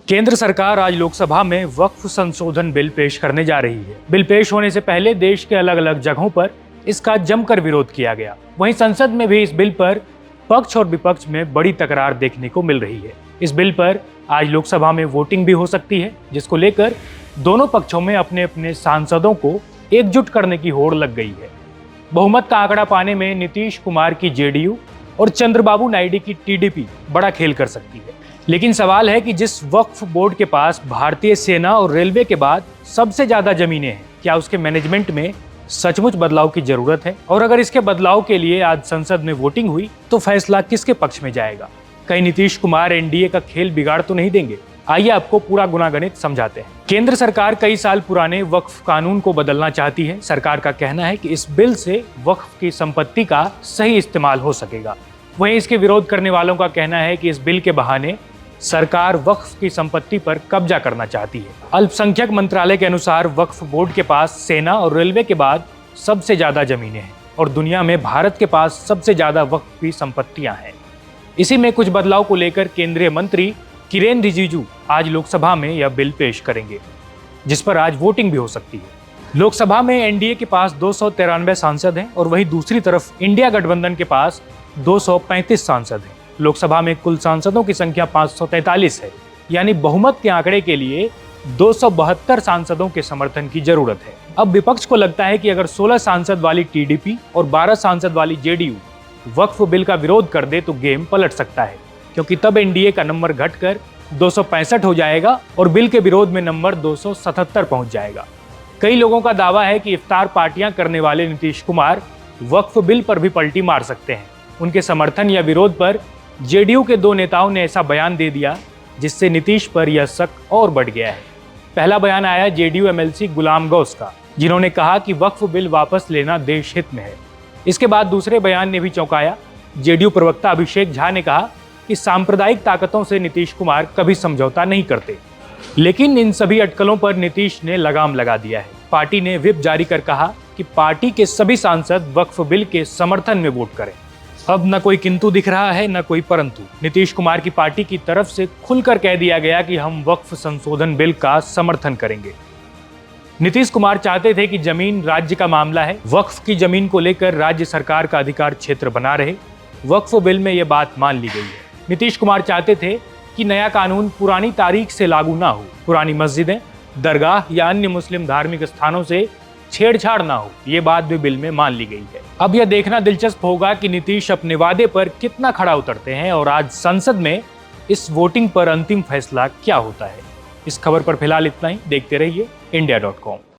केंद्र सरकार आज लोकसभा में वक्फ संशोधन बिल पेश करने जा रही है। बिल पेश होने से पहले देश के अलग अलग जगहों पर इसका जमकर विरोध किया गया। वहीं संसद में भी इस बिल पर पक्ष और विपक्ष में बड़ी तकरार देखने को मिल रही है। इस बिल पर आज लोकसभा में वोटिंग भी हो सकती है, जिसको लेकर दोनों पक्षों में अपने अपने सांसदों को एकजुट करने की होड़ लग गई है। बहुमत का आंकड़ा पाने में नीतीश कुमार की जेडीयू और चंद्रबाबू नायडू की टीडीपी बड़ा खेल कर सकती है। लेकिन सवाल है कि जिस वक्फ बोर्ड के पास भारतीय सेना और रेलवे के बाद सबसे ज्यादा जमीनें हैं, क्या उसके मैनेजमेंट में सचमुच बदलाव की जरूरत है? और अगर इसके बदलाव के लिए आज संसद में वोटिंग हुई तो फैसला किसके पक्ष में जाएगा? कहीं नीतीश कुमार एनडीए का खेल बिगाड़ तो नहीं देंगे? आइए आपको पूरा गुनागणित समझाते हैं। केंद्र सरकार कई साल पुराने वक्फ कानून को बदलना चाहती है। सरकार का कहना है कि इस बिल से वक्फ की संपत्ति का सही इस्तेमाल हो सकेगा। वहीं इसके विरोध करने वालों का कहना है कि इस बिल के बहाने सरकार वक्फ की संपत्ति पर कब्जा करना चाहती है। अल्पसंख्यक मंत्रालय के अनुसार वक्फ बोर्ड के पास सेना और रेलवे के बाद सबसे ज्यादा जमीनें हैं और दुनिया में भारत के पास सबसे ज्यादा वक्फ की संपत्तियां हैं। इसी में कुछ बदलाव को लेकर केंद्रीय मंत्री किरेन रिजिजू आज लोकसभा में यह बिल पेश करेंगे, जिस पर आज वोटिंग भी हो सकती है। लोकसभा में एनडीए के पास 293 सांसद हैं और वहीं दूसरी तरफ इंडिया गठबंधन के पास 235 सांसद हैं। लोकसभा में कुल सांसदों की संख्या 543 है, यानी बहुमत के आंकड़े के लिए 272 सांसदों के समर्थन की जरूरत है। अब विपक्ष को लगता है कि अगर 16 सांसद वाली टीडीपी और 12 सांसद वाली जेडीयू वक्फ बिल का विरोध कर दे तो गेम पलट सकता है, क्योंकि तब एनडीए का नंबर घटकर 265 हो जाएगा और बिल के विरोध में नंबर 277 पहुंच जाएगा। कई लोगों का दावा है कि इफ्तार पार्टियां करने वाले नीतीश कुमार वक्फ बिल पर भी पलटी मार सकते हैं। उनके समर्थन या विरोध पर जेडीयू के 2 नेताओं ने ऐसा बयान दे दिया, जिससे नीतीश पर यह शक और बढ़ गया है। पहला बयान आया जेडीयू एमएलसी गुलाम गौस का, जिन्होंने कहा कि वक्फ बिल वापस लेना देश हित में है। इसके बाद दूसरे बयान ने भी चौंकाया। जेडीयू प्रवक्ता अभिषेक झा ने कहा कि सांप्रदायिक ताकतों से नीतीश कुमार कभी समझौता नहीं करते। लेकिन इन सभी अटकलों पर नीतीश ने लगाम लगा दिया है। पार्टी ने व्हिप जारी कर कहा कि पार्टी के सभी सांसद वक्फ बिल के समर्थन में वोट करें। अब न कोई किंतु दिख रहा है, न कोई परंतु। नीतीश कुमार की पार्टी की तरफ से खुलकर कह दिया गया कि हम वक्फ संशोधन बिल का समर्थन करेंगे। नीतीश कुमार चाहते थे कि जमीन राज्य का मामला है, वक्फ की जमीन को लेकर राज्य सरकार का अधिकार क्षेत्र बना रहे। वक्फ बिल में यह बात मान ली गई है। नीतीश कुमार चाहते थे कि नया कानून पुरानी तारीख से लागू ना हो, पुरानी मस्जिदें, दरगाह या अन्य मुस्लिम धार्मिक स्थानों से छेड़छाड़ ना हो, ये बात भी बिल में मान ली गई है। अब यह देखना दिलचस्प होगा कि नीतीश अपने वादे पर कितना खड़ा उतरते हैं और आज संसद में इस वोटिंग पर अंतिम फैसला क्या होता है। इस खबर पर फिलहाल इतना ही। देखते रहिए India.com।